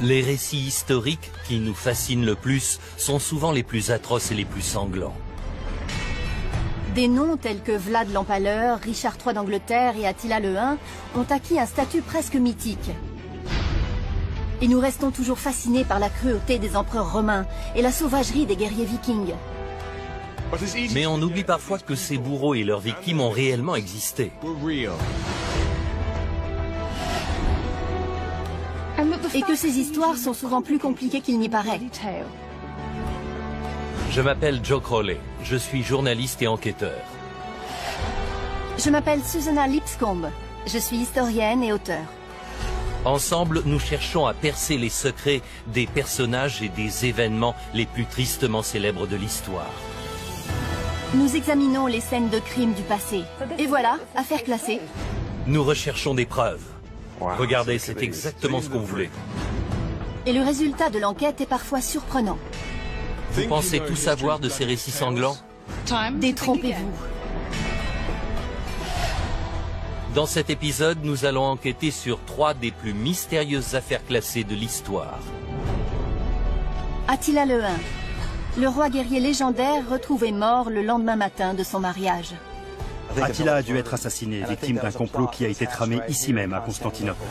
Les récits historiques qui nous fascinent le plus sont souvent les plus atroces et les plus sanglants. Des noms tels que Vlad l'Empaleur, Richard III d'Angleterre et Attila le Hun ont acquis un statut presque mythique. Et nous restons toujours fascinés par la cruauté des empereurs romains et la sauvagerie des guerriers vikings. Mais on oublie parfois que ces bourreaux et leurs victimes ont réellement existé. Et que ces histoires sont souvent plus compliquées qu'il n'y paraît. Je m'appelle Joe Crowley, je suis journaliste et enquêteur. Je m'appelle Susanna Lipscomb, je suis historienne et auteure. Ensemble, nous cherchons à percer les secrets des personnages et des événements les plus tristement célèbres de l'histoire. Nous examinons les scènes de crimes du passé. Et voilà, affaire classée. Nous recherchons des preuves. Regardez, c'est exactement ce qu'on voulait. Et le résultat de l'enquête est parfois surprenant. Vous pensez tout savoir de ces récits sanglants? Détrompez-vous. Dans cet épisode, nous allons enquêter sur 3 des plus mystérieuses affaires classées de l'histoire. Attila le Hun, le roi guerrier légendaire retrouvé mort le lendemain matin de son mariage. Attila a dû être assassiné, victime d'un complot qui a été tramé ici même, à Constantinople.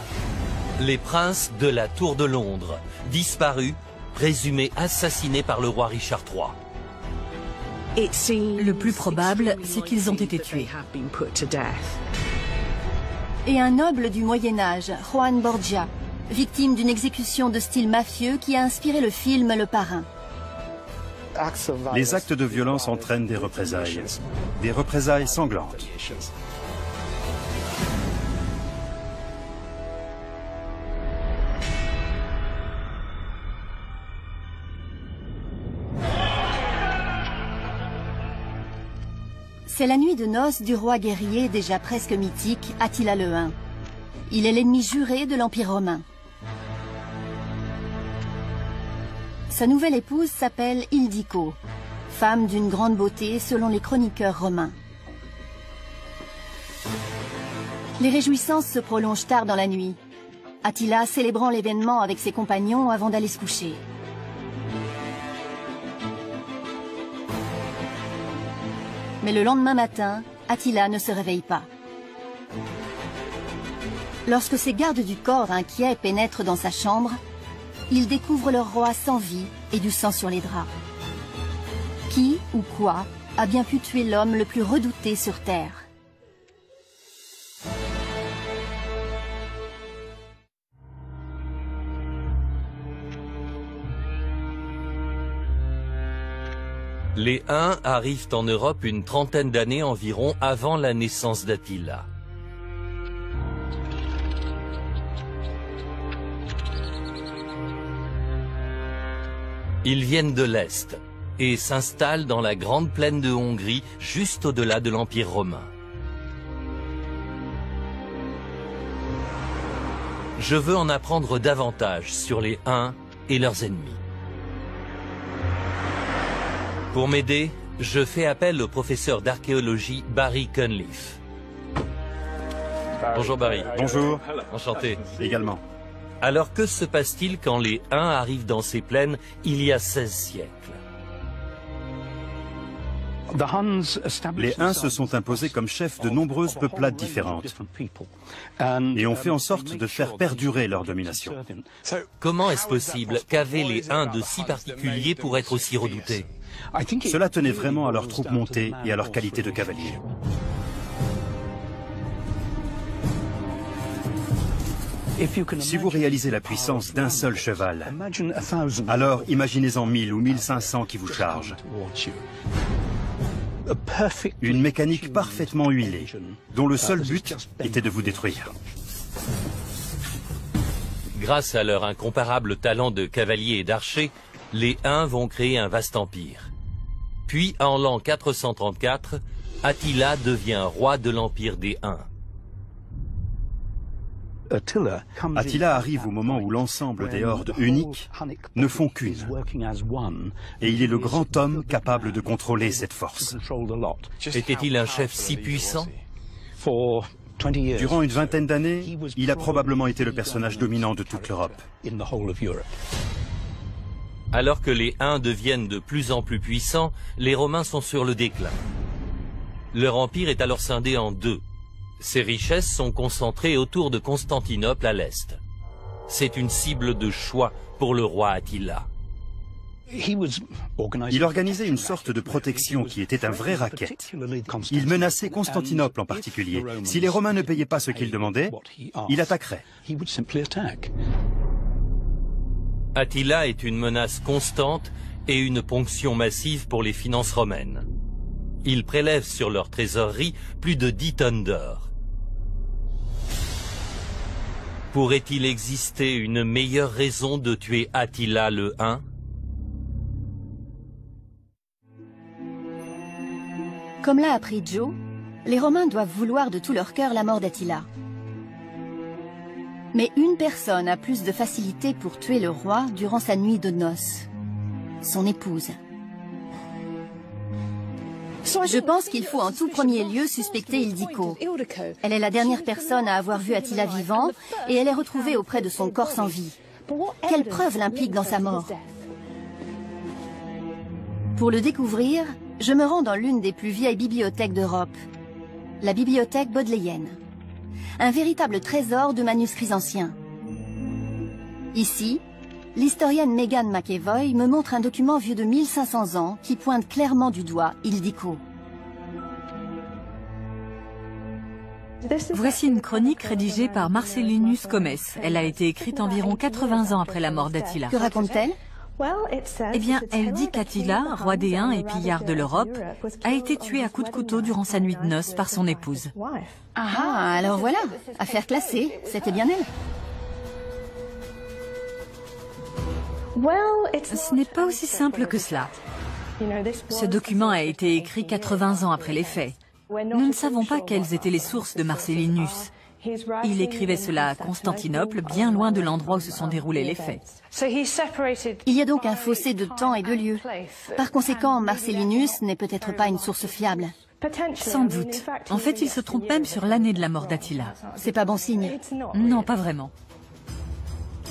Les princes de la Tour de Londres, disparus, présumés assassinés par le roi Richard III. Le plus probable, c'est qu'ils ont été tués. Et un noble du Moyen-Âge, Juan Borgia, victime d'une exécution de style mafieux qui a inspiré le film Le Parrain. Les actes de violence entraînent des représailles sanglantes. C'est la nuit de noces du roi guerrier déjà presque mythique, Attila le Hun. Il est l'ennemi juré de l'Empire romain. Sa nouvelle épouse s'appelle Ildico, femme d'une grande beauté selon les chroniqueurs romains. Les réjouissances se prolongent tard dans la nuit, Attila célébrant l'événement avec ses compagnons avant d'aller se coucher. Mais le lendemain matin, Attila ne se réveille pas. Lorsque ses gardes du corps inquiets pénètrent dans sa chambre, ils découvrent leur roi sans vie et du sang sur les draps. Qui ou quoi a bien pu tuer l'homme le plus redouté sur Terre? Les Huns arrivent en Europe une trentaine d'années environ avant la naissance d'Attila. Ils viennent de l'Est et s'installent dans la grande plaine de Hongrie, juste au-delà de l'Empire romain. Je veux en apprendre davantage sur les Huns et leurs ennemis. Pour m'aider, je fais appel au professeur d'archéologie Barry Cunliffe. Bonjour Barry. Bonjour. Enchanté. Également. Alors que se passe-t-il quand les Huns arrivent dans ces plaines il y a 16 siècles? Les Huns se sont imposés comme chefs de nombreuses peuplades différentes et ont fait en sorte de faire perdurer leur domination. Comment est-ce possible qu'avaient les Huns de si particulier pour être aussi redoutés? Cela tenait vraiment à leurs troupes montées et à leur qualité de cavaliers. Si vous réalisez la puissance d'un seul cheval, alors imaginez-en 1000 ou 1500 qui vous chargent. Une mécanique parfaitement huilée, dont le seul but était de vous détruire. Grâce à leur incomparable talent de cavalier et d'archer, les Huns vont créer un vaste empire. Puis, en l'an 434, Attila devient roi de l'empire des Huns. Attila arrive au moment où l'ensemble des hordes uniques ne font qu'une. Et il est le grand homme capable de contrôler cette force. Était-il un chef si puissant? Durant une vingtaine d'années, il a probablement été le personnage dominant de toute l'Europe. Alors que les Huns deviennent de plus en plus puissants, les Romains sont sur le déclin. Leur empire est alors scindé en deux. Ses richesses sont concentrées autour de Constantinople à l'est. C'est une cible de choix pour le roi Attila. Il organisait une sorte de protection qui était un vrai racket. Il menaçait Constantinople en particulier. Si les Romains ne payaient pas ce qu'ils demandaient, il attaquerait. Attila est une menace constante et une ponction massive pour les finances romaines. Il prélève sur leur trésorerie plus de 10 tonnes d'or. Pourrait-il exister une meilleure raison de tuer Attila le Hun? Comme l'a appris Joe, les Romains doivent vouloir de tout leur cœur la mort d'Attila. Mais une personne a plus de facilité pour tuer le roi durant sa nuit de noces. Son épouse. Je pense qu'il faut en tout premier lieu suspecter Ildiko. Elle est la dernière personne à avoir vu Attila vivant et elle est retrouvée auprès de son corps sans vie. Quelle preuve l'implique dans sa mort? Pour le découvrir, je me rends dans l'une des plus vieilles bibliothèques d'Europe, la bibliothèque bodléienne. Un véritable trésor de manuscrits anciens. Ici, l'historienne Megan McEvoy me montre un document vieux de 1500 ans qui pointe clairement du doigt Ildiko. Voici une chronique rédigée par Marcellinus Comes. Elle a été écrite environ 80 ans après la mort d'Attila. Que raconte-t-elle? Eh bien, elle dit qu'Attila, roi des Huns et pillard de l'Europe, a été tué à coups de couteau durant sa nuit de noces par son épouse. Ah, alors voilà, affaire classée, c'était bien elle. Ce n'est pas aussi simple que cela. Ce document a été écrit 80 ans après les faits. Nous ne savons pas quelles étaient les sources de Marcellinus. Il écrivait cela à Constantinople, bien loin de l'endroit où se sont déroulés les faits. Il y a donc un fossé de temps et de lieu. Par conséquent, Marcellinus n'est peut-être pas une source fiable. Sans doute. En fait, il se trompe même sur l'année de la mort d'Attila. C'est pas bon signe. Non, pas vraiment.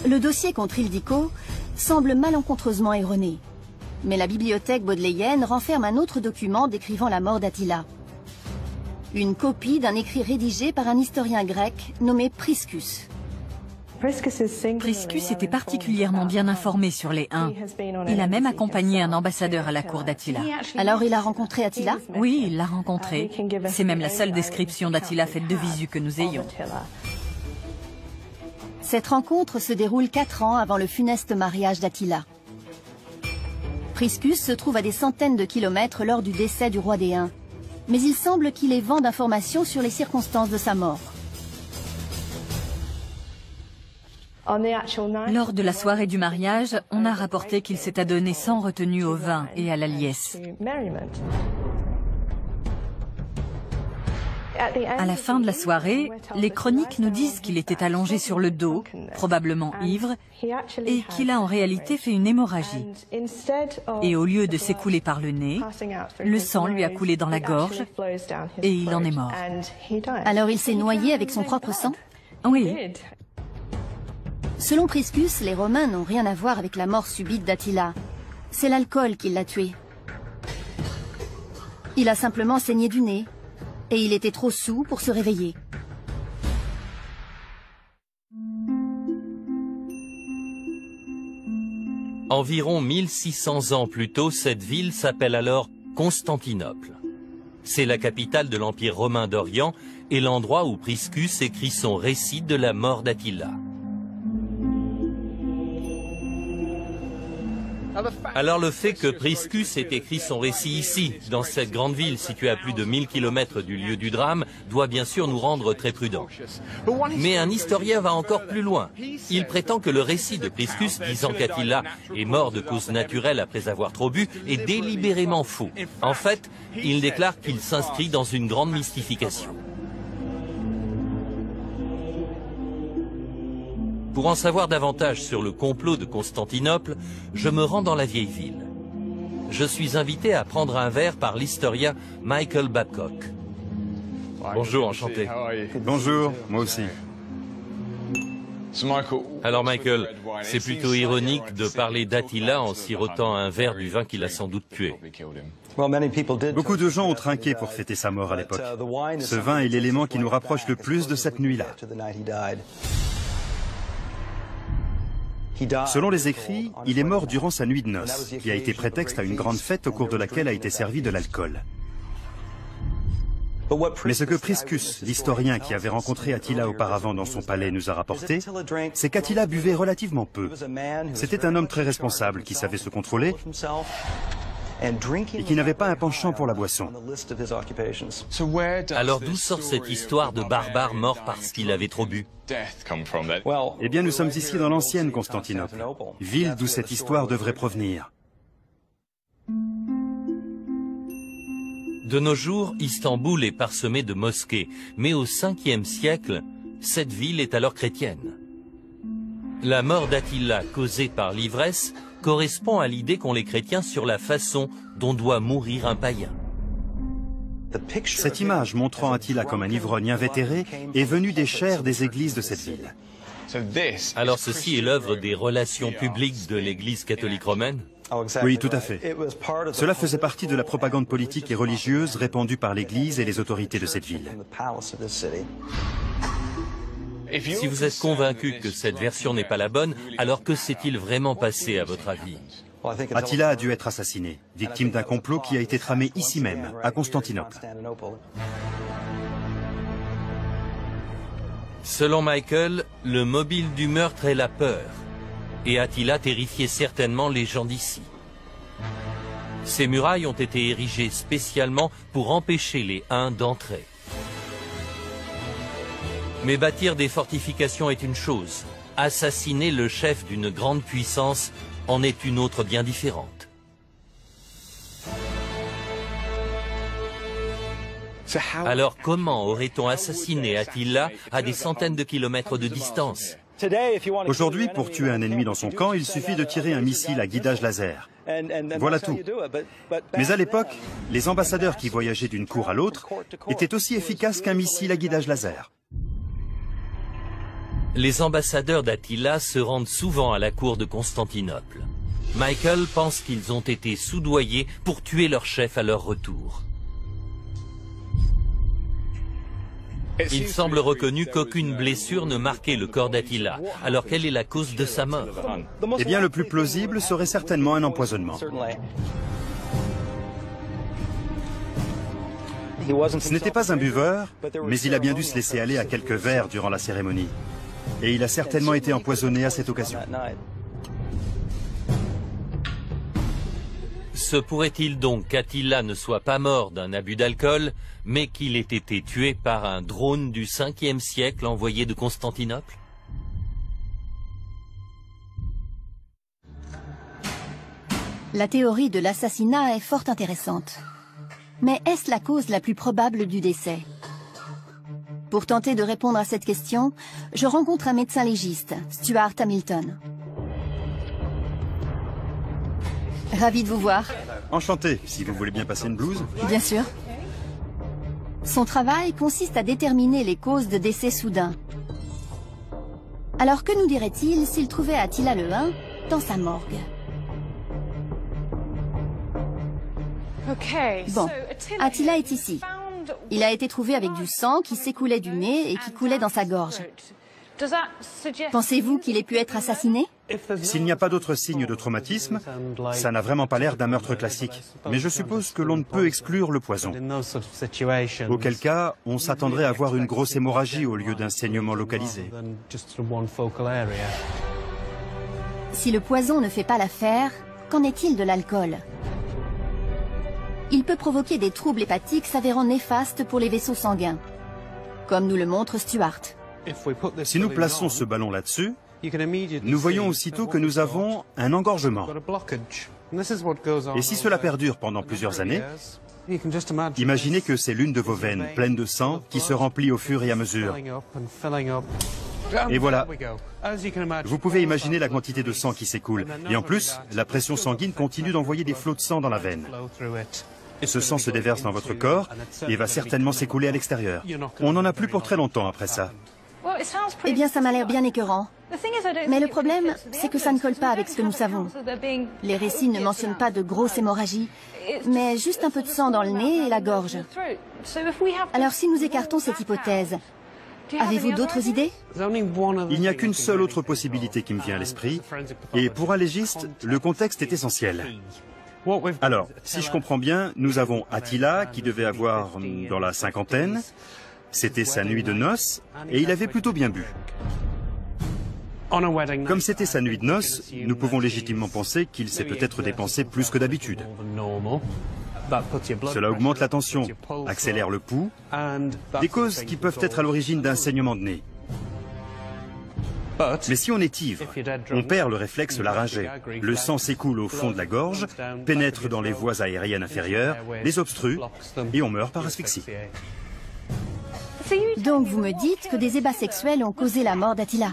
Le dossier contre Ildiko semble malencontreusement erroné. Mais la bibliothèque bodléienne renferme un autre document décrivant la mort d'Attila. Une copie d'un écrit rédigé par un historien grec nommé Priscus. Priscus était particulièrement bien informé sur les Huns. Il a même accompagné un ambassadeur à la cour d'Attila. Alors il a rencontré Attila? Oui, il l'a rencontré. C'est même la seule description d'Attila faite de visu que nous ayons. Cette rencontre se déroule 4 ans avant le funeste mariage d'Attila. Priscus se trouve à des centaines de kilomètres lors du décès du roi des Huns. Mais il semble qu'il ait vent d'informations sur les circonstances de sa mort. Lors de la soirée du mariage, on a rapporté qu'il s'est adonné sans retenue au vin et à la liesse. À la fin de la soirée, les chroniques nous disent qu'il était allongé sur le dos, probablement ivre, et qu'il a en réalité fait une hémorragie. Et au lieu de s'écouler par le nez, le sang lui a coulé dans la gorge et il en est mort. Alors il s'est noyé avec son propre sang? Oui. Selon Priscus, les Romains n'ont rien à voir avec la mort subite d'Attila. C'est l'alcool qui l'a tué. Il a simplement saigné du nez. Et il était trop saoul pour se réveiller. Environ 1600 ans plus tôt, cette ville s'appelle alors Constantinople. C'est la capitale de l'Empire romain d'Orient et l'endroit où Priscus écrit son récit de la mort d'Attila. Alors le fait que Priscus ait écrit son récit ici, dans cette grande ville située à plus de 1000 km du lieu du drame, doit bien sûr nous rendre très prudents. Mais un historien va encore plus loin. Il prétend que le récit de Priscus disant qu'Attila est mort de cause naturelle après avoir trop bu est délibérément faux. En fait, il déclare qu'il s'inscrit dans une grande mystification. Pour en savoir davantage sur le complot de Constantinople, je me rends dans la vieille ville. Je suis invité à prendre un verre par l'historien Michael Babcock. Bonjour, enchanté. Bonjour, moi aussi. Alors Michael, c'est plutôt ironique de parler d'Attila en sirotant un verre du vin qu'il a sans doute tué. Beaucoup de gens ont trinqué pour fêter sa mort à l'époque. Ce vin est l'élément qui nous rapproche le plus de cette nuit-là. Selon les écrits, il est mort durant sa nuit de noces, qui a été prétexte à une grande fête au cours de laquelle a été servi de l'alcool. Mais ce que Priscus, l'historien qui avait rencontré Attila auparavant dans son palais, nous a rapporté, c'est qu'Attila buvait relativement peu. C'était un homme très responsable qui savait se contrôler et qui n'avait pas un penchant pour la boisson. Alors d'où sort cette histoire de barbare mort parce qu'il avait trop bu? Eh bien, nous sommes ici dans l'ancienne Constantinople, ville d'où cette histoire devrait provenir. De nos jours, Istanbul est parsemée de mosquées, mais au 5e siècle, cette ville est alors chrétienne. La mort d'Attila causée par l'ivresse correspond à l'idée qu'ont les chrétiens sur la façon dont doit mourir un païen. Cette image montrant Attila comme un ivrogne invétéré est venue des chaires des églises de cette ville. Alors ceci est l'œuvre des relations publiques de l'Église catholique romaine? Oui, tout à fait. Cela faisait partie de la propagande politique et religieuse répandue par l'Église et les autorités de cette ville. Si vous êtes convaincu que cette version n'est pas la bonne, alors que s'est-il vraiment passé à votre avis? Attila a dû être assassiné, victime d'un complot qui a été tramé ici même, à Constantinople. Selon Michael, le mobile du meurtre est la peur. Et Attila terrifiait certainement les gens d'ici. Ces murailles ont été érigées spécialement pour empêcher les Huns d'entrer. Mais bâtir des fortifications est une chose. Assassiner le chef d'une grande puissance en est une autre bien différente. Alors comment aurait-on assassiné Attila à des centaines de kilomètres de distance? Aujourd'hui, pour tuer un ennemi dans son camp, il suffit de tirer un missile à guidage laser. Voilà tout. Mais à l'époque, les ambassadeurs qui voyageaient d'une cour à l'autre étaient aussi efficaces qu'un missile à guidage laser. Les ambassadeurs d'Attila se rendent souvent à la cour de Constantinople. Michael pense qu'ils ont été soudoyés pour tuer leur chef à leur retour. Il semble reconnu qu'aucune blessure ne marquait le corps d'Attila. Alors quelle est la cause de sa mort? Eh bien, le plus plausible serait certainement un empoisonnement. Ce n'était pas un buveur, mais il a bien dû se laisser aller à quelques verres durant la cérémonie. Et il a certainement été empoisonné à cette occasion. Se pourrait-il donc qu'Attila ne soit pas mort d'un abus d'alcool, mais qu'il ait été tué par un drone du 5e siècle envoyé de Constantinople? La théorie de l'assassinat est fort intéressante. Mais est-ce la cause la plus probable du décès? Pour tenter de répondre à cette question, je rencontre un médecin légiste, Stuart Hamilton. Ravi de vous voir. Enchanté, si vous voulez bien passer une blouse. Bien sûr. Son travail consiste à déterminer les causes de décès soudains. Alors que nous dirait-il s'il trouvait Attila le Hun dans sa morgue? Bon, Attila est ici. Il a été trouvé avec du sang qui s'écoulait du nez et qui coulait dans sa gorge. Pensez-vous qu'il ait pu être assassiné? S'il n'y a pas d'autres signes de traumatisme, ça n'a vraiment pas l'air d'un meurtre classique. Mais je suppose que l'on ne peut exclure le poison. Auquel cas, on s'attendrait à voir une grosse hémorragie au lieu d'un saignement localisé. Si le poison ne fait pas l'affaire, qu'en est-il de l'alcool? Il peut provoquer des troubles hépatiques s'avérant néfastes pour les vaisseaux sanguins, comme nous le montre Stuart. Si nous plaçons ce ballon là-dessus, nous voyons aussitôt que nous avons un engorgement. Et si cela perdure pendant plusieurs années, imaginez que c'est l'une de vos veines pleines de sang qui se remplit au fur et à mesure. Et voilà. Vous pouvez imaginer la quantité de sang qui s'écoule. Et en plus, la pression sanguine continue d'envoyer des flots de sang dans la veine. Ce sang se déverse dans votre corps et va certainement s'écouler à l'extérieur. On n'en a plus pour très longtemps après ça. Eh bien, ça m'a l'air bien écœurant. Mais le problème, c'est que ça ne colle pas avec ce que nous savons. Les récits ne mentionnent pas de grosses hémorragies, mais juste un peu de sang dans le nez et la gorge. Alors si nous écartons cette hypothèse, avez-vous d'autres idées? Il n'y a qu'une seule autre possibilité qui me vient à l'esprit, et pour un légiste, le contexte est essentiel. Alors, si je comprends bien, nous avons Attila qui devait avoir dans la cinquantaine, c'était sa nuit de noces, et il avait plutôt bien bu. Comme c'était sa nuit de noces, nous pouvons légitimement penser qu'il s'est peut-être dépensé plus que d'habitude. Cela augmente la tension, accélère le pouls, des causes qui peuvent être à l'origine d'un saignement de nez. Mais si on est ivre, on perd le réflexe laryngé. Le sang s'écoule au fond de la gorge, pénètre dans les voies aériennes inférieures, les obstrue, et on meurt par asphyxie. Donc vous me dites que des ébats sexuels ont causé la mort d'Attila.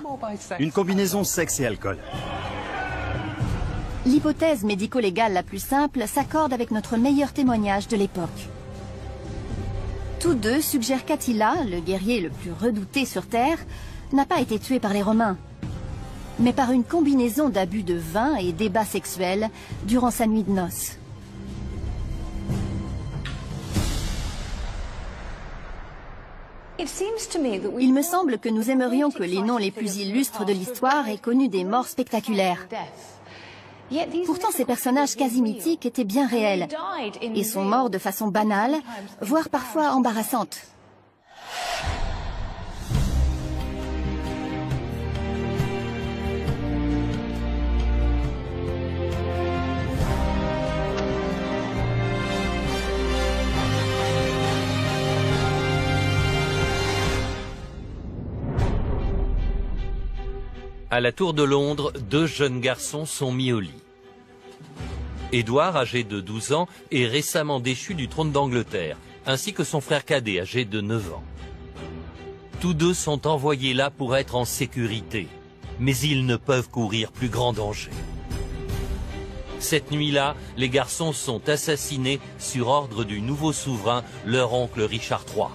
Une combinaison sexe et alcool. L'hypothèse médico-légale la plus simple s'accorde avec notre meilleur témoignage de l'époque. Tous deux suggèrent qu'Attila, le guerrier le plus redouté sur Terre, n'a pas été tué par les Romains, mais par une combinaison d'abus de vin et d'ébats sexuels durant sa nuit de noces. Il me semble que nous aimerions que les noms les plus illustres de l'histoire aient connu des morts spectaculaires. Pourtant, ces personnages quasi mythiques étaient bien réels et sont morts de façon banale, voire parfois embarrassante. À la Tour de Londres, deux jeunes garçons sont mis au lit. Édouard, âgé de 12 ans, est récemment déchu du trône d'Angleterre, ainsi que son frère cadet, âgé de 9 ans. Tous deux sont envoyés là pour être en sécurité, mais ils ne peuvent courir plus grand danger. Cette nuit-là, les garçons sont assassinés sur ordre du nouveau souverain, leur oncle Richard III.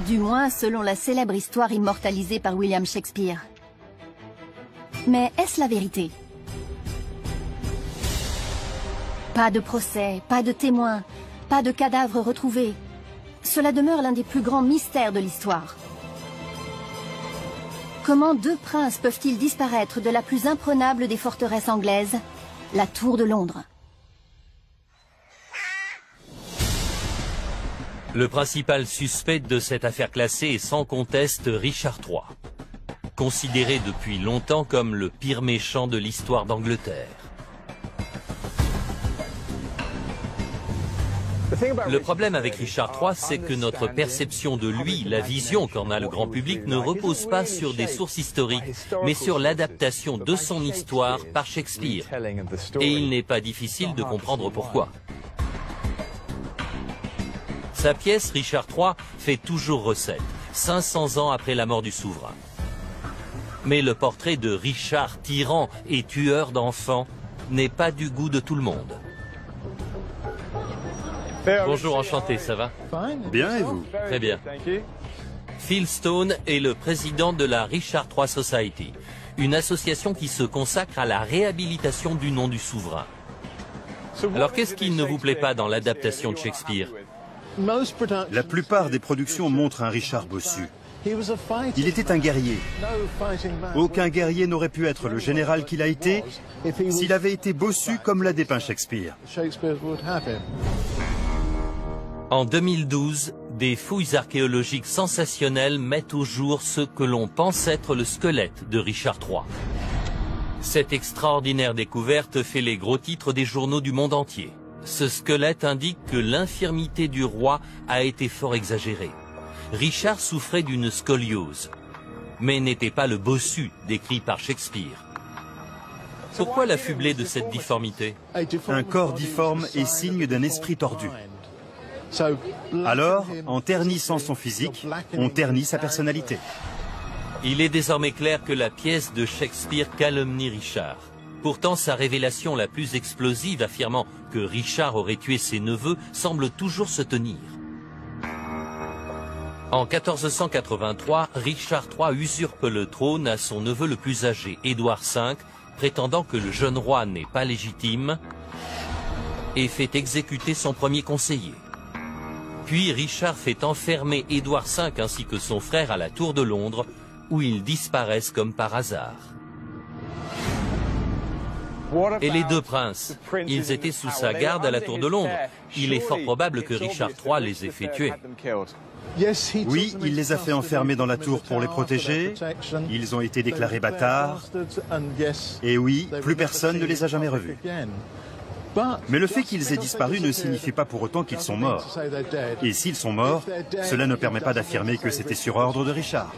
Du moins selon la célèbre histoire immortalisée par William Shakespeare. Mais est-ce la vérité? Pas de procès, pas de témoins, pas de cadavres retrouvés. Cela demeure l'un des plus grands mystères de l'histoire. Comment deux princes peuvent-ils disparaître de la plus imprenable des forteresses anglaises, la Tour de Londres? Le principal suspect de cette affaire classée est sans conteste Richard III, considéré depuis longtemps comme le pire méchant de l'histoire d'Angleterre. Le problème avec Richard III, c'est que notre perception de lui, la vision qu'en a le grand public, ne repose pas sur des sources historiques, mais sur l'adaptation de son histoire par Shakespeare. Et il n'est pas difficile de comprendre pourquoi. Sa pièce, Richard III, fait toujours recette, 500 ans après la mort du souverain. Mais le portrait de Richard, tyran et tueur d'enfants, n'est pas du goût de tout le monde. Bonjour, enchanté, ça va? Bien, et vous? Très bien. Phil Stone est le président de la Richard III Society, une association qui se consacre à la réhabilitation du nom du souverain. Alors qu'est-ce qui ne vous plaît pas dans l'adaptation de Shakespeare? La plupart des productions montrent un Richard bossu. Il était un guerrier. Aucun guerrier n'aurait pu être le général qu'il a été s'il avait été bossu comme l'a dépeint Shakespeare. En 2012, des fouilles archéologiques sensationnelles mettent au jour ce que l'on pense être le squelette de Richard III. Cette extraordinaire découverte fait les gros titres des journaux du monde entier. Ce squelette indique que l'infirmité du roi a été fort exagérée. Richard souffrait d'une scoliose, mais n'était pas le bossu décrit par Shakespeare. Pourquoi l'affubler de cette difformité? Un corps difforme est signe d'un esprit tordu. Alors, en ternissant son physique, on ternit sa personnalité. Il est désormais clair que la pièce de Shakespeare calomnie Richard. Pourtant, sa révélation la plus explosive affirmant que Richard aurait tué ses neveux semble toujours se tenir. En 1483, Richard III usurpe le trône à son neveu le plus âgé, Édouard V, prétendant que le jeune roi n'est pas légitime et fait exécuter son premier conseiller. Puis Richard fait enfermer Édouard V ainsi que son frère à la Tour de Londres, où ils disparaissent comme par hasard. Et les deux princes, ils étaient sous sa garde à la Tour de Londres. Il est fort probable que Richard III les ait fait tuer. Oui, il les a fait enfermer dans la tour pour les protéger. Ils ont été déclarés bâtards. Et oui, plus personne ne les a jamais revus. Mais le fait qu'ils aient disparu ne signifie pas pour autant qu'ils sont morts. Et s'ils sont morts, cela ne permet pas d'affirmer que c'était sur ordre de Richard.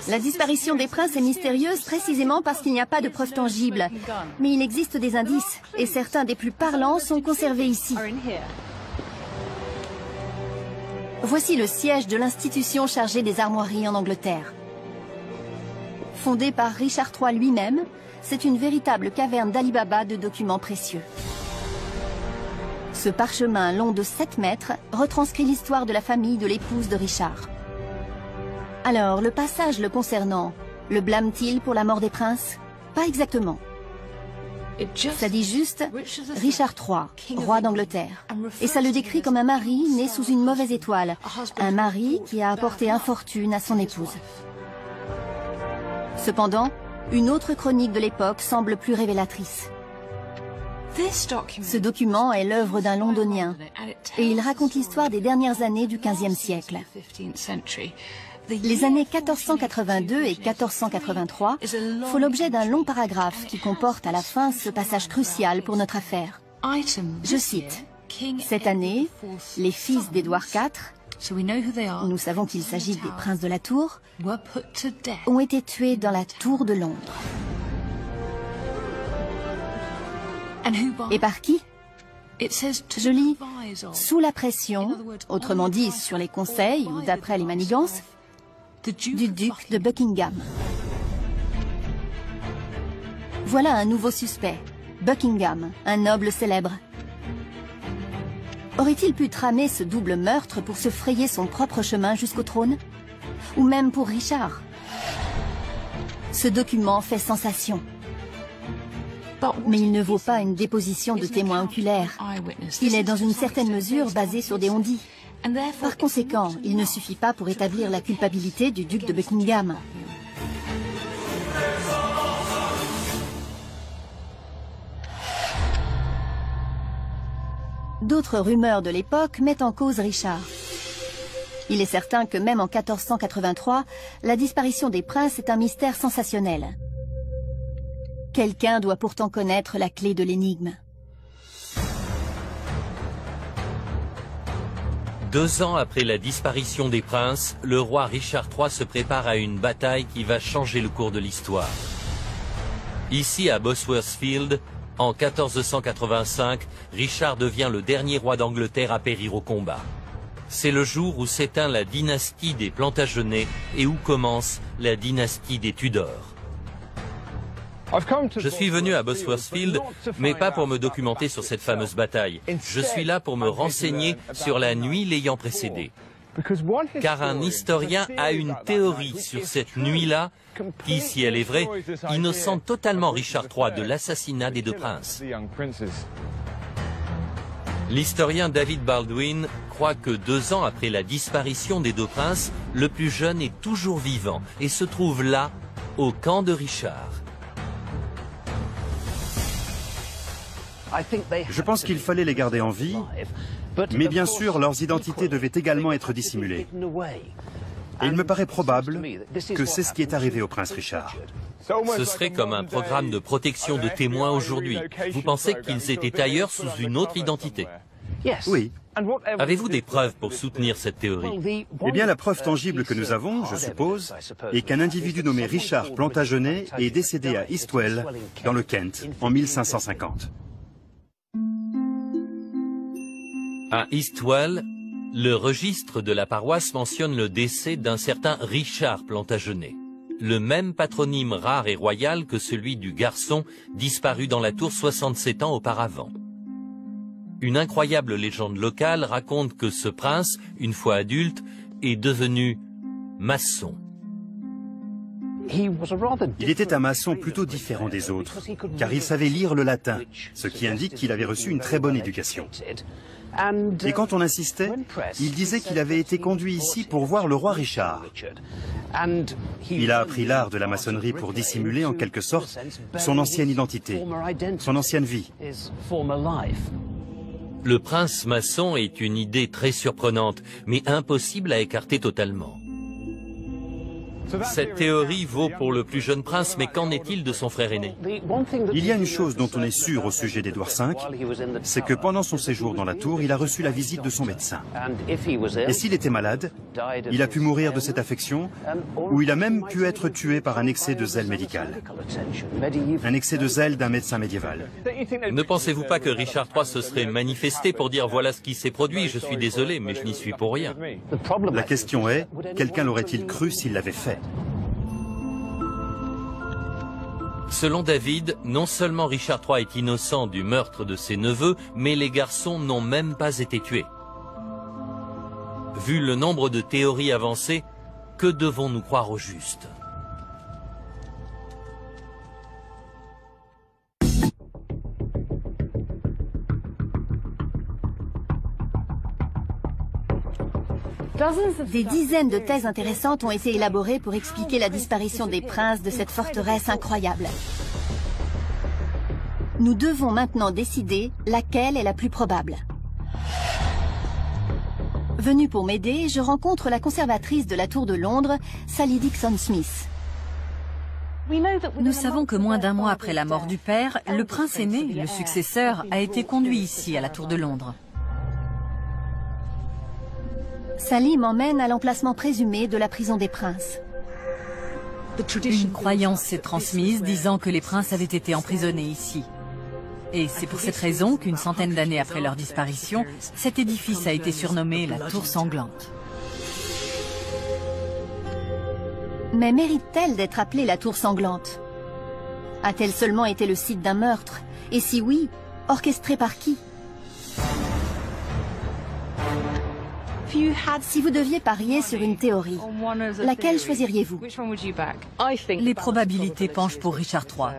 La disparition des princes est mystérieuse précisément parce qu'il n'y a pas de preuves tangibles. Mais il existe des indices, et certains des plus parlants sont conservés ici. Voici le siège de l'institution chargée des armoiries en Angleterre. Fondée par Richard III lui-même, c'est une véritable caverne d'Ali Baba de documents précieux. Ce parchemin long de 7 mètres retranscrit l'histoire de la famille de l'épouse de Richard. Alors, le passage le concernant, le blâme-t-il pour la mort des princes? Pas exactement. Ça dit juste Richard III, roi d'Angleterre. Et ça le décrit comme un mari né sous une mauvaise étoile. Un mari qui a apporté infortune à son épouse. Cependant, une autre chronique de l'époque semble plus révélatrice. Ce document est l'œuvre d'un Londonien et il raconte l'histoire des dernières années du XVe siècle. Les années 1482 et 1483 font l'objet d'un long paragraphe qui comporte à la fin ce passage crucial pour notre affaire. Je cite, « Cette année, les fils d'Édouard IV, nous savons qu'il s'agit des princes de la Tour, ont été tués dans la Tour de Londres. » Et par qui? Je lis « sous la pression », autrement dit sur les conseils ou d'après les manigances, du duc de Buckingham. Voilà un nouveau suspect, Buckingham, un noble célèbre. Aurait-il pu tramer ce double meurtre pour se frayer son propre chemin jusqu'au trône? Ou même pour Richard? Ce document fait sensation. Mais il ne vaut pas une déposition de témoins oculaires. Il est dans une certaine mesure basé sur des on-dit. Par conséquent, il ne suffit pas pour établir la culpabilité du duc de Buckingham. D'autres rumeurs de l'époque mettent en cause Richard. Il est certain que même en 1483, la disparition des princes est un mystère sensationnel. Quelqu'un doit pourtant connaître la clé de l'énigme. 2 ans après la disparition des princes, le roi Richard III se prépare à une bataille qui va changer le cours de l'histoire. Ici, à Bosworth Field, en 1485, Richard devient le dernier roi d'Angleterre à périr au combat. C'est le jour où s'éteint la dynastie des Plantagenets et où commence la dynastie des Tudors. Je suis venu à Bosworth Field, mais pas pour me documenter sur cette fameuse bataille. Je suis là pour me renseigner sur la nuit l'ayant précédée. Car un historien a une théorie sur cette nuit-là qui, si elle est vraie, innocente totalement Richard III de l'assassinat des 2 princes. L'historien David Baldwin croit que 2 ans après la disparition des 2 princes, le plus jeune est toujours vivant et se trouve là, au camp de Richard. Je pense qu'il fallait les garder en vie, mais bien sûr, leurs identités devaient également être dissimulées. Et il me paraît probable que c'est ce qui est arrivé au prince Richard. Ce serait comme un programme de protection de témoins aujourd'hui. Vous pensez qu'ils étaient ailleurs sous une autre identité? Oui. Avez-vous des preuves pour soutenir cette théorie? Eh bien, la preuve tangible que nous avons, je suppose, est qu'un individu nommé Richard Plantagenet est décédé à Eastwell, dans le Kent, en 1550. À Eastwell, Le registre de la paroisse mentionne le décès d'un certain Richard Plantagenet, le même patronyme rare et royal que celui du garçon disparu dans la tour 67 ans auparavant. Une incroyable légende locale raconte que ce prince, une fois adulte, est devenu maçon. Il était un maçon plutôt différent des autres, car il savait lire le latin, ce qui indique qu'il avait reçu une très bonne éducation. Et quand on insistait, il disait qu'il avait été conduit ici pour voir le roi Richard. Il a appris l'art de la maçonnerie pour dissimuler, en quelque sorte, son ancienne identité, son ancienne vie. Le prince maçon est une idée très surprenante, mais impossible à écarter totalement. Cette théorie vaut pour le plus jeune prince, mais qu'en est-il de son frère aîné? Il y a une chose dont on est sûr au sujet d'Édouard V, c'est que pendant son séjour dans la tour, il a reçu la visite de son médecin. Et s'il était malade, il a pu mourir de cette affection, ou il a même pu être tué par un excès de zèle médical. Un excès de zèle d'un médecin médiéval. Ne pensez-vous pas que Richard III se serait manifesté pour dire « voilà ce qui s'est produit, je suis désolé, mais je n'y suis pour rien ». La question est, quelqu'un l'aurait-il cru s'il l'avait fait? Selon David, non seulement Richard III est innocent du meurtre de ses neveux, mais les garçons n'ont même pas été tués. Vu le nombre de théories avancées, que devons-nous croire au juste? Des dizaines de thèses intéressantes ont été élaborées pour expliquer la disparition des princes de cette forteresse incroyable. Nous devons maintenant décider laquelle est la plus probable. Venue pour m'aider, je rencontre la conservatrice de la Tour de Londres, Sally Dixon-Smith. Nous savons que moins d'un mois après la mort du père, le prince aîné, le successeur, a été conduit ici à la Tour de Londres. Sally m'emmène à l'emplacement présumé de la prison des princes. Une croyance s'est transmise disant que les princes avaient été emprisonnés ici. Et c'est pour cette raison qu'une centaine d'années après leur disparition, cet édifice a été surnommé la Tour Sanglante. Mais mérite-t-elle d'être appelée la Tour Sanglante? A-t-elle seulement été le site d'un meurtre? Et si oui, orchestré par qui? Si vous deviez parier sur une théorie, laquelle choisiriez-vous? Les probabilités penchent pour Richard III.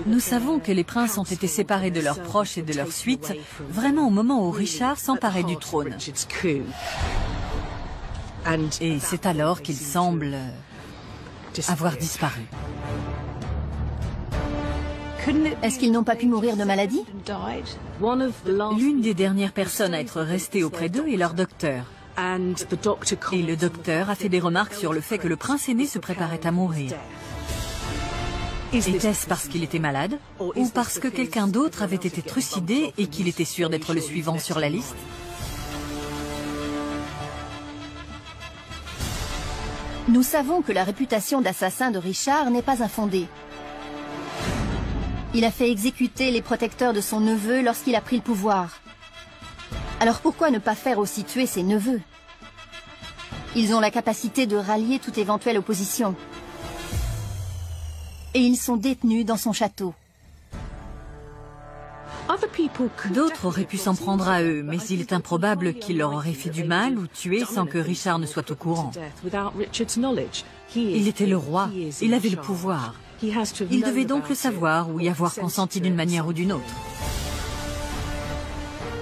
Nous savons que les princes ont été séparés de leurs proches et de leurs suites vraiment au moment où Richard s'emparait du trône. Et c'est alors qu'il semble avoir disparu. Est-ce qu'ils n'ont pas pu mourir de maladie? L'une des dernières personnes à être restée auprès d'eux est leur docteur. Et le docteur a fait des remarques sur le fait que le prince aîné se préparait à mourir. Était-ce parce qu'il était malade ou parce que quelqu'un d'autre avait été trucidé et qu'il était sûr d'être le suivant sur la liste? Nous savons que la réputation d'assassin de Richard n'est pas infondée. Il a fait exécuter les protecteurs de son neveu lorsqu'il a pris le pouvoir. Alors pourquoi ne pas faire aussi tuer ses neveux? Ils ont la capacité de rallier toute éventuelle opposition. Et ils sont détenus dans son château. D'autres auraient pu s'en prendre à eux, mais il est improbable qu'il leur aurait fait du mal ou tué sans que Richard ne soit au courant. Il était le roi, il avait le pouvoir. Il devait donc le savoir ou y avoir consenti d'une manière ou d'une autre.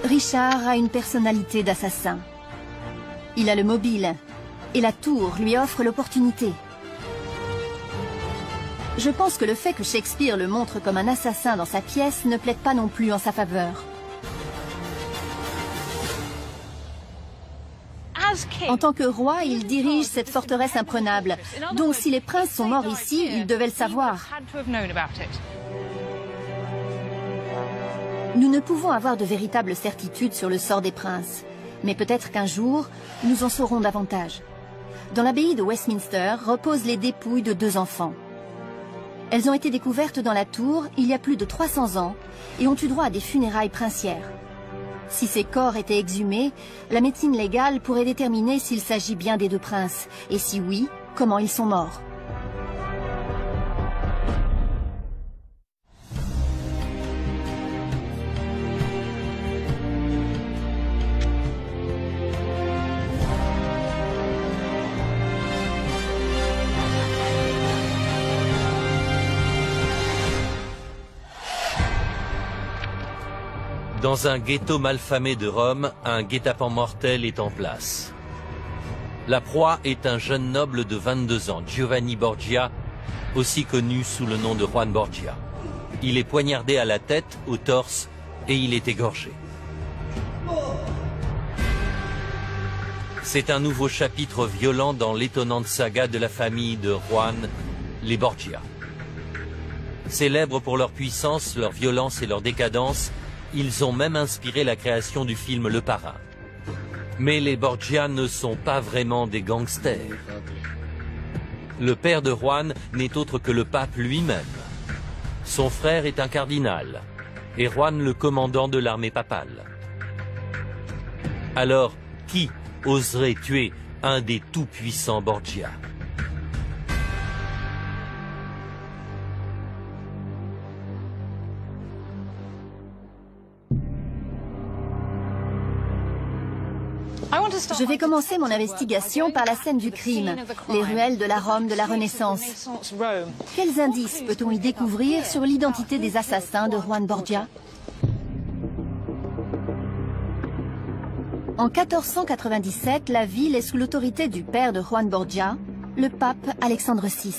Richard a une personnalité d'assassin. Il a le mobile, et la tour lui offre l'opportunité. Je pense que le fait que Shakespeare le montre comme un assassin dans sa pièce ne plaide pas non plus en sa faveur. En tant que roi, il dirige cette forteresse imprenable. Donc si les princes sont morts ici, il devait le savoir. Nous ne pouvons avoir de véritable certitude sur le sort des princes. Mais peut-être qu'un jour, nous en saurons davantage. Dans l'abbaye de Westminster reposent les dépouilles de 2 enfants. Elles ont été découvertes dans la tour il y a plus de 300 ans et ont eu droit à des funérailles princières. Si ces corps étaient exhumés, la médecine légale pourrait déterminer s'il s'agit bien des deux princes, et si oui, comment ils sont morts. Dans un ghetto malfamé de Rome, un guet-apens mortel est en place. La proie est un jeune noble de 22 ans, Giovanni Borgia, aussi connu sous le nom de Juan Borgia. Il est poignardé à la tête, au torse, et il est égorgé. C'est un nouveau chapitre violent dans l'étonnante saga de la famille de Juan, les Borgia. Célèbres pour leur puissance, leur violence et leur décadence, ils ont même inspiré la création du film Le Parrain. Mais les Borgia ne sont pas vraiment des gangsters. Le père de Juan n'est autre que le pape lui-même. Son frère est un cardinal, et Juan le commandant de l'armée papale. Alors, qui oserait tuer un des tout-puissants Borgia ? Je vais commencer mon investigation par la scène du crime, les ruelles de la Rome de la Renaissance. Quels indices peut-on y découvrir sur l'identité des assassins de Juan Borgia? En 1497, la ville est sous l'autorité du père de Juan Borgia, le pape Alexandre VI.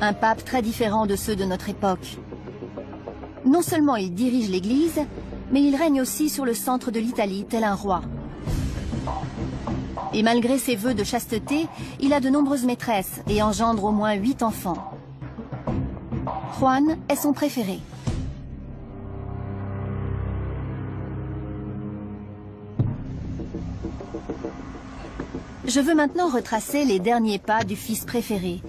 Un pape très différent de ceux de notre époque. Non seulement il dirige l'Église, mais il règne aussi sur le centre de l'Italie, tel un roi. Et malgré ses vœux de chasteté, il a de nombreuses maîtresses et engendre au moins 8 enfants. Juan est son préféré. Je veux maintenant retracer les derniers pas du fils préféré.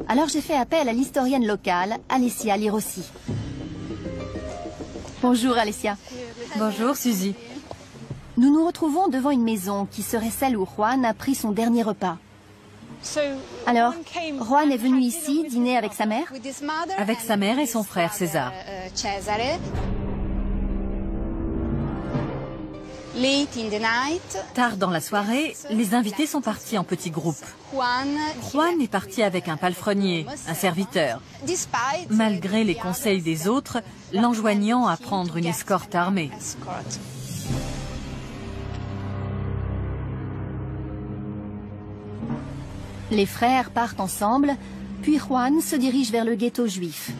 Alors j'ai fait appel à l'historienne locale, Alessia Lirossi. Bonjour Alessia. Bonjour Suzy. Nous nous retrouvons devant une maison qui serait celle où Juan a pris son dernier repas. Alors, Juan est venu ici dîner avec sa mère? Avec sa mère et son frère César. Tard dans la soirée, les invités sont partis en petits groupes. Juan est parti avec un palefrenier, un serviteur, malgré les conseils des autres, l'enjoignant à prendre une escorte armée. Les frères partent ensemble, puis Juan se dirige vers le ghetto juif.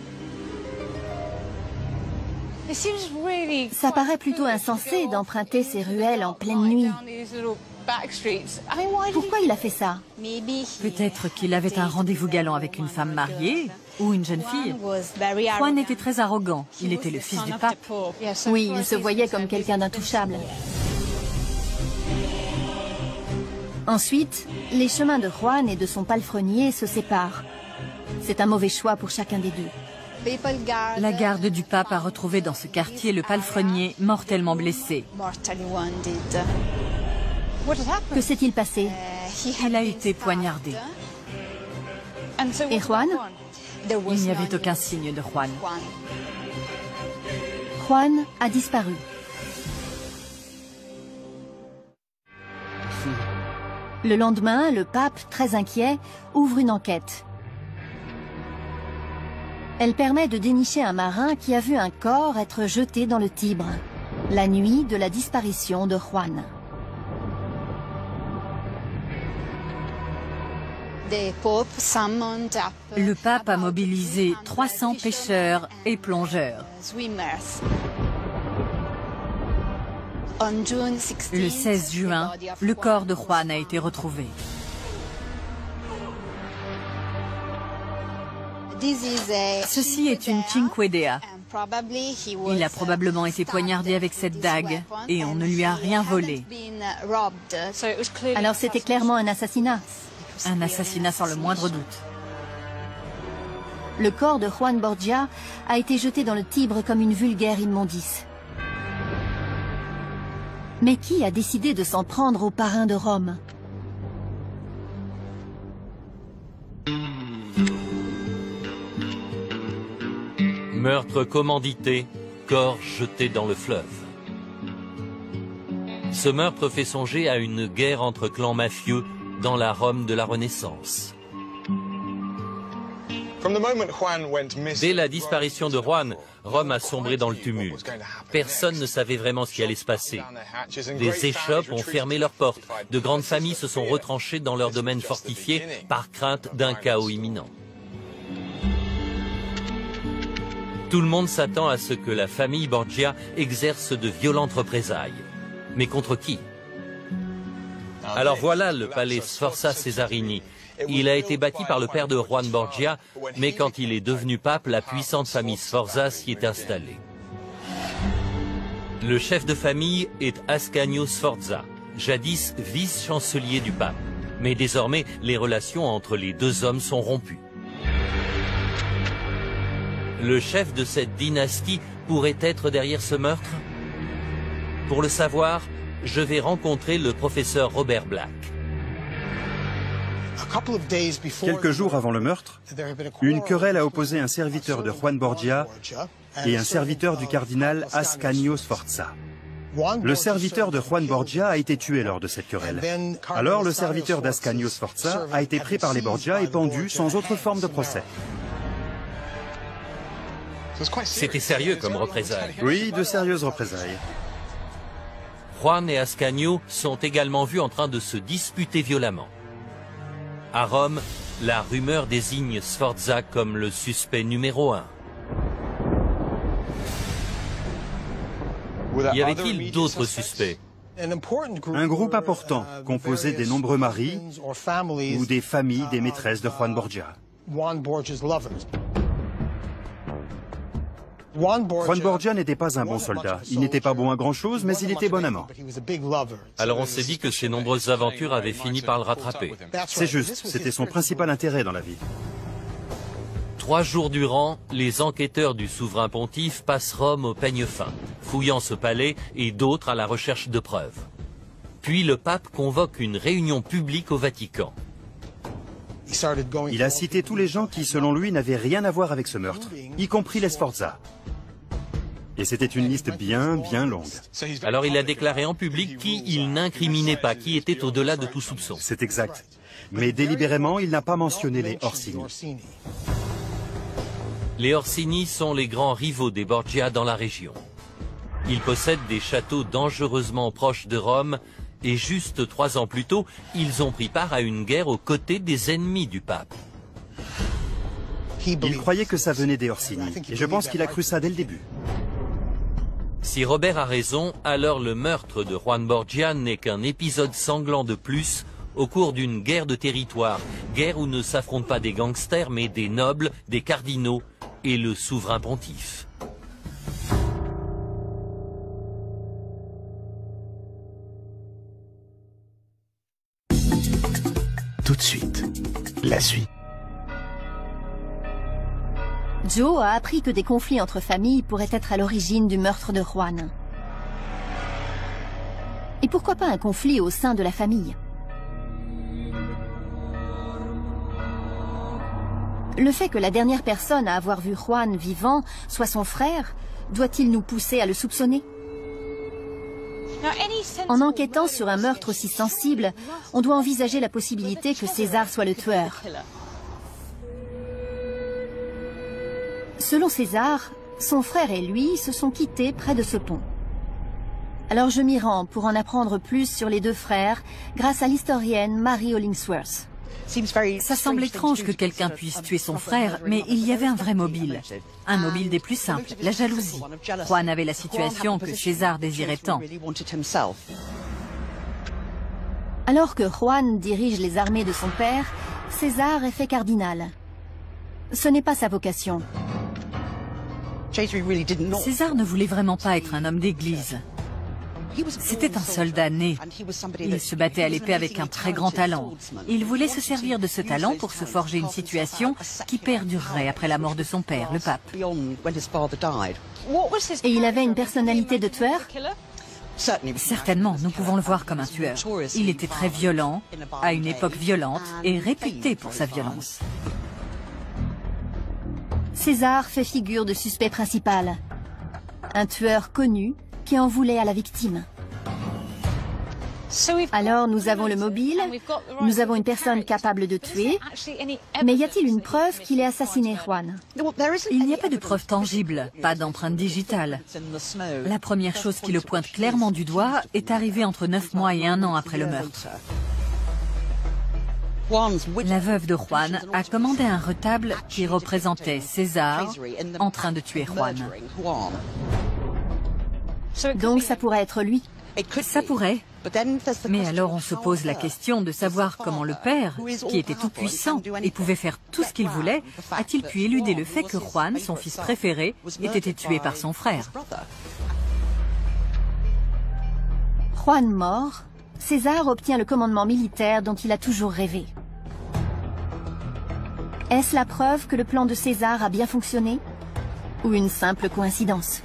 Ça paraît plutôt insensé d'emprunter ces ruelles en pleine nuit. Pourquoi il a fait ça? Peut-être qu'il avait un rendez-vous galant avec une femme mariée ou une jeune fille. Juan était très arrogant. Il était le fils du pape. Oui, il se voyait comme quelqu'un d'intouchable. Ensuite, les chemins de Juan et de son palefrenier se séparent. C'est un mauvais choix pour chacun des deux. La garde du pape a retrouvé dans ce quartier le palefrenier mortellement blessé. Que s'est-il passé? Il a été poignardé. Et Juan? Il n'y avait aucun signe de Juan. Juan a disparu. Le lendemain, le pape, très inquiet, ouvre une enquête. Elle permet de dénicher un marin qui a vu un corps être jeté dans le Tibre, la nuit de la disparition de Juan. Le pape a mobilisé 300 pêcheurs et plongeurs. Le 16 juin, le corps de Juan a été retrouvé. Ceci est une cinquedea. Il a probablement été poignardé avec cette dague et on ne lui a rien volé. Alors c'était clairement un assassinat. Un assassinat sans le moindre doute. Le corps de Juan Borgia a été jeté dans le Tibre comme une vulgaire immondice. Mais qui a décidé de s'en prendre au parrain de Rome? Meurtre commandité, corps jeté dans le fleuve. Ce meurtre fait songer à une guerre entre clans mafieux dans la Rome de la Renaissance. Dès la disparition de Juan, Rome a sombré dans le tumulte. Personne ne savait vraiment ce qui allait se passer. Des échoppes ont fermé leurs portes. De grandes familles se sont retranchées dans leurs domaines fortifiés par crainte d'un chaos imminent. Tout le monde s'attend à ce que la famille Borgia exerce de violentes représailles. Mais contre qui? Alors voilà le palais Sforza Cesarini. Il a été bâti par le père de Juan Borgia, mais quand il est devenu pape, la puissante famille Sforza s'y est installée. Le chef de famille est Ascanio Sforza, jadis vice-chancelier du pape. Mais désormais, les relations entre les deux hommes sont rompues. Le chef de cette dynastie pourrait être derrière ce meurtre? Pour le savoir, je vais rencontrer le professeur Robert Black. Quelques jours avant le meurtre, une querelle a opposé un serviteur de Juan Borgia et un serviteur du cardinal Ascanio Sforza. Le serviteur de Juan Borgia a été tué lors de cette querelle. Alors le serviteur d'Ascanio Sforza a été pris par les Borgia et pendu sans autre forme de procès. C'était sérieux comme représailles. Oui, de sérieuses représailles. Juan et Ascanio sont également vus en train de se disputer violemment. À Rome, la rumeur désigne Sforza comme le suspect numéro 1. Y avait-il d'autres suspects? Un groupe important, composé des nombreux maris ou des familles des maîtresses de Juan Borgia. Juan Borgia n'était pas un bon soldat. Il n'était pas bon à grand-chose, mais il était bon amant. Alors on s'est dit que ses nombreuses aventures avaient fini par le rattraper. C'est juste, c'était son principal intérêt dans la vie. 3 jours durant, les enquêteurs du souverain pontife passent Rome au peigne fin, fouillant ce palais et d'autres à la recherche de preuves. Puis le pape convoque une réunion publique au Vatican. Il a cité tous les gens qui, selon lui, n'avaient rien à voir avec ce meurtre, y compris les Sforza. Et c'était une liste bien longue. Alors il a déclaré en public qui il n'incriminait pas, qui était au-delà de tout soupçon. C'est exact. Mais délibérément, il n'a pas mentionné les Orsini. Les Orsini sont les grands rivaux des Borgia dans la région. Ils possèdent des châteaux dangereusement proches de Rome et juste 3 ans plus tôt, ils ont pris part à une guerre aux côtés des ennemis du pape. Il croyait que ça venait des Orsini, et je pense qu'il a cru ça dès le début. Si Robert a raison, alors le meurtre de Juan Borgia n'est qu'un épisode sanglant de plus au cours d'une guerre de territoire, guerre où ne s'affrontent pas des gangsters mais des nobles, des cardinaux et le souverain pontife. Tout de suite, la suite. Joe a appris que des conflits entre familles pourraient être à l'origine du meurtre de Juan. Et pourquoi pas un conflit au sein de la famille? Le fait que la dernière personne à avoir vu Juan vivant soit son frère, doit-il nous pousser à le soupçonner? En enquêtant sur un meurtre aussi sensible, on doit envisager la possibilité que César soit le tueur. Selon César, son frère et lui se sont quittés près de ce pont. Alors je m'y rends pour en apprendre plus sur les 2 frères grâce à l'historienne Mary Hollingsworth. Ça semble étrange que quelqu'un puisse tuer son frère, mais il y avait un vrai mobile. Un mobile des plus simples, la jalousie. Juan avait la situation que César désirait tant. Alors que Juan dirige les armées de son père, César est fait cardinal. Ce n'est pas sa vocation. César ne voulait vraiment pas être un homme d'église. C'était un soldat né. Il se battait à l'épée avec un très grand talent. Il voulait se servir de ce talent pour se forger une situation qui perdurerait après la mort de son père, le pape. Et il avait une personnalité de tueur? Certainement, nous pouvons le voir comme un tueur. Il était très violent, à une époque violente, et réputé pour sa violence. César fait figure de suspect principal. Un tueur connu qui en voulait à la victime. Alors nous avons le mobile, nous avons une personne capable de tuer, mais y a-t-il une preuve qu'il ait assassiné Juan? Il n'y a pas de preuve tangible, pas d'empreinte digitale. La première chose qui le pointe clairement du doigt est arrivée entre 9 mois et 1 an après le meurtre. La veuve de Juan a commandé un retable qui représentait César en train de tuer Juan. Donc ça pourrait être lui. Ça pourrait. Mais alors on se pose la question de savoir comment le père, qui était tout puissant et pouvait faire tout ce qu'il voulait, a-t-il pu éluder le fait que Juan, son fils préféré, ait été tué par son frère. Juan mort, César obtient le commandement militaire dont il a toujours rêvé. Est-ce la preuve que le plan de César a bien fonctionné? Ou une simple coïncidence?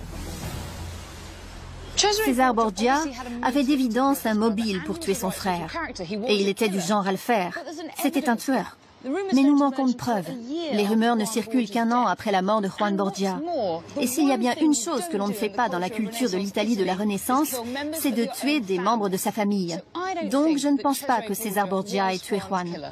César Borgia avait d'évidence un mobile pour tuer son frère, et il était du genre à le faire. C'était un tueur. Mais nous manquons de preuves. Les rumeurs ne circulent qu'un an après la mort de Juan Borgia. Et s'il y a bien une chose que l'on ne fait pas dans la culture de l'Italie de la Renaissance, c'est de tuer des membres de sa famille. Donc je ne pense pas que César Borgia ait tué Juan.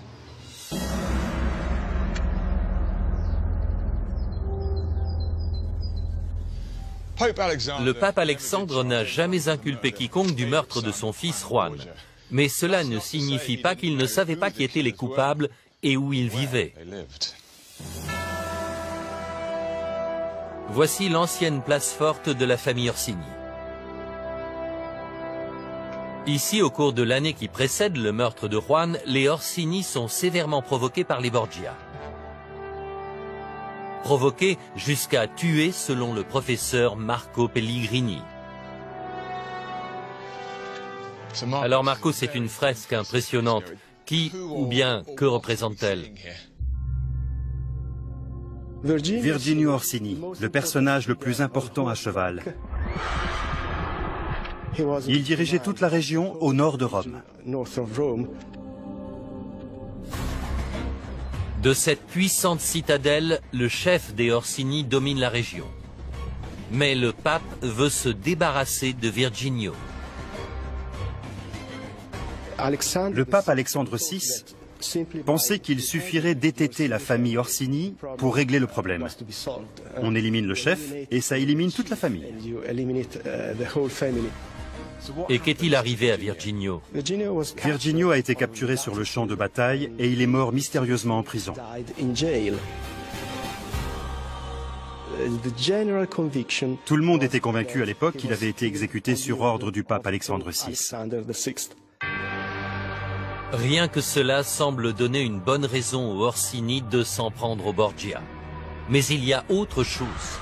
Le pape Alexandre n'a jamais inculpé quiconque du meurtre de son fils Juan. Mais cela ne signifie pas qu'il ne savait pas qui étaient les coupables et où ils vivaient. Voici l'ancienne place forte de la famille Orsini. Ici, au cours de l'année qui précède le meurtre de Juan, les Orsini sont sévèrement provoqués par les Borgia. Provoqués jusqu'à tuer, selon le professeur Marco Pelligrini. Alors Marco, c'est une fresque impressionnante. Qui ou bien que représente-t-elle? Virginio Orsini, le personnage le plus important à cheval. Il dirigeait toute la région au nord de Rome. De cette puissante citadelle, le chef des Orsini domine la région. Mais le pape veut se débarrasser de Virginio. Le pape Alexandre VI pensait qu'il suffirait d'étêter la famille Orsini pour régler le problème. On élimine le chef et ça élimine toute la famille. Et qu'est-il arrivé à Virginio? Virginio a été capturé sur le champ de bataille et il est mort mystérieusement en prison. Tout le monde était convaincu à l'époque qu'il avait été exécuté sur ordre du pape Alexandre VI. Rien que cela semble donner une bonne raison aux Orsini de s'en prendre aux Borgia. Mais il y a autre chose.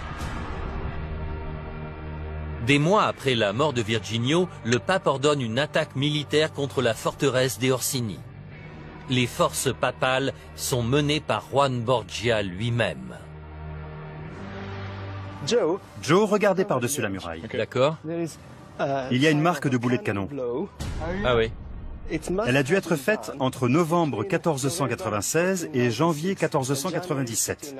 Des mois après la mort de Virginio, le pape ordonne une attaque militaire contre la forteresse des Orsini. Les forces papales sont menées par Juan Borgia lui-même. Joe, regardez par-dessus la muraille. D'accord. Il y a une marque de boulet de canon. Ah oui. Elle a dû être faite entre novembre 1496 et janvier 1497.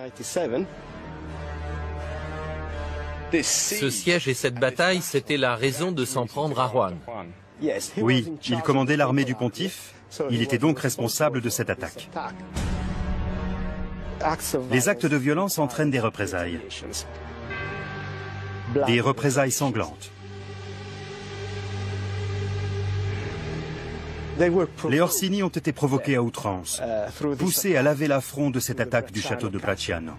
Ce siège et cette bataille, c'était la raison de s'en prendre à Juan. Oui, il commandait l'armée du pontife. Il était donc responsable de cette attaque. Les actes de violence entraînent des représailles. Des représailles sanglantes. Les Orsini ont été provoqués à outrance, poussés à laver l'affront de cette attaque du château de Bracciano.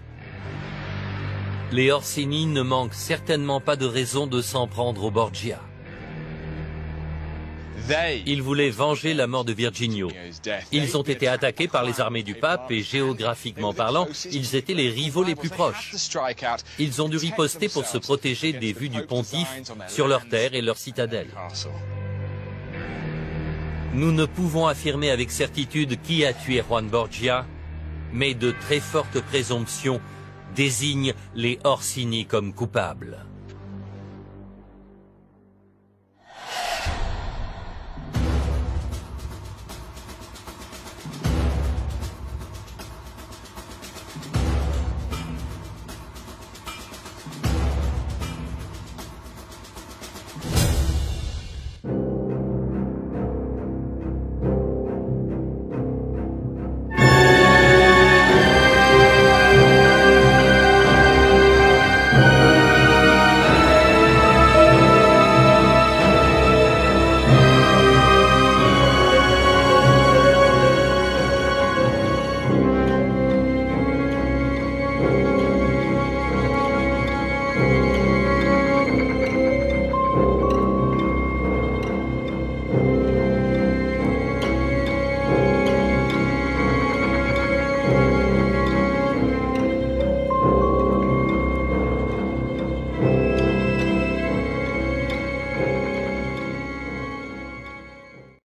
Les Orsini ne manquent certainement pas de raison de s'en prendre aux Borgia. Ils voulaient venger la mort de Virginio. Ils ont été attaqués par les armées du pape et géographiquement parlant, ils étaient les rivaux les plus proches. Ils ont dû riposter pour se protéger des vues du pontife sur leurs terres et leurs citadelles. Nous ne pouvons affirmer avec certitude qui a tué Juan Borgia, mais de très fortes présomptions désignent les Orsini comme coupables.